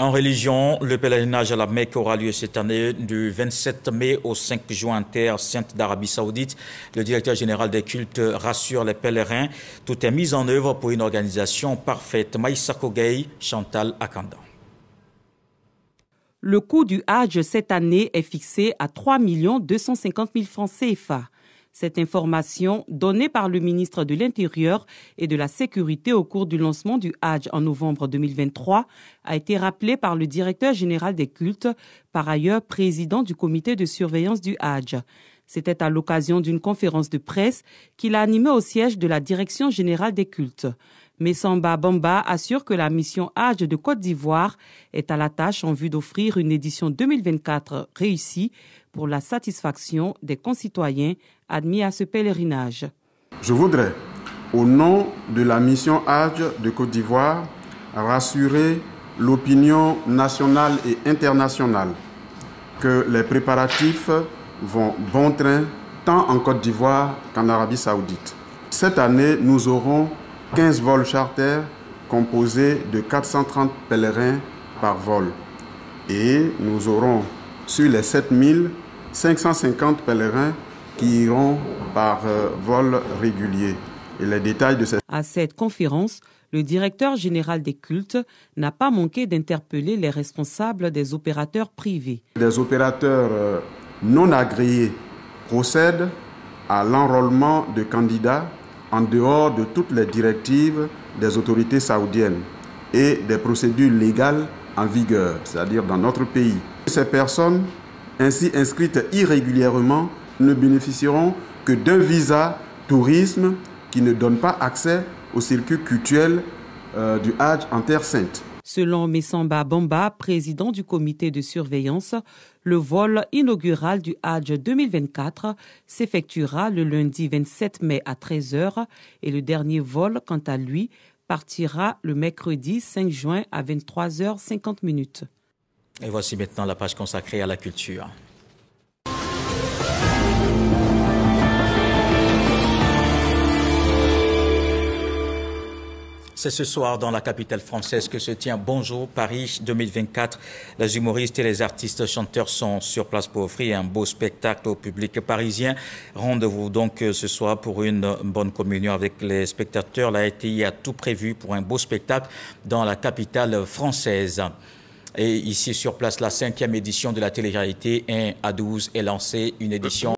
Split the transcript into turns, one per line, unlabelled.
En religion, le pèlerinage à la Mecque aura lieu cette année du 27 mai au 5 juin en terre sainte d'Arabie Saoudite. Le directeur général des cultes rassure les pèlerins. Tout est mis en œuvre pour une organisation parfaite. Maïssa Kogei, Chantal Akanda.
Le coût du Hajj cette année est fixé à 3 250 000 francs CFA. Cette information, donnée par le ministre de l'Intérieur et de la Sécurité au cours du lancement du Hajj en novembre 2023, a été rappelée par le directeur général des cultes, par ailleurs président du comité de surveillance du Hajj. C'était à l'occasion d'une conférence de presse qu'il a animée au siège de la Direction générale des cultes. Messamba Bamba assure que la mission Hajj de Côte d'Ivoire est à la tâche en vue d'offrir une édition 2024 réussie pour la satisfaction des concitoyens admis à ce pèlerinage.
Je voudrais, au nom de la mission Hajj de Côte d'Ivoire, rassurer l'opinion nationale et internationale que les préparatifs vont bon train tant en Côte d'Ivoire qu'en Arabie Saoudite. Cette année, nous aurons 15 vols charters composés de 430 pèlerins par vol. Et nous aurons sur les 7550 pèlerins qui iront par vol régulier. Et les détails de cette...
À cette conférence, le directeur général des cultes n'a pas manqué d'interpeller les responsables des opérateurs privés.
Des opérateurs non agréés procèdent à l'enrôlement de candidats en dehors de toutes les directives des autorités saoudiennes et des procédures légales en vigueur, c'est-à-dire dans notre pays. Ces personnes, ainsi inscrites irrégulièrement, ne bénéficieront que d'un visa tourisme qui ne donne pas accès au circuit cultuel du Hajj en Terre Sainte.
Selon Messamba Bamba, président du comité de surveillance, le vol inaugural du Hajj 2024 s'effectuera le lundi 27 mai à 13h et le dernier vol, quant à lui, partira le mercredi 5 juin à 23h50.
Et voici maintenant la page consacrée à la culture. C'est ce soir dans la capitale française que se tient Bonjour Paris 2024. Les humoristes et les artistes chanteurs sont sur place pour offrir un beau spectacle au public parisien. Rendez-vous donc ce soir pour une bonne communion avec les spectateurs. La RTI a tout prévu pour un beau spectacle dans la capitale française. Et ici sur place, la 5e édition de la télé-réalité 1 à 12 est lancée, une édition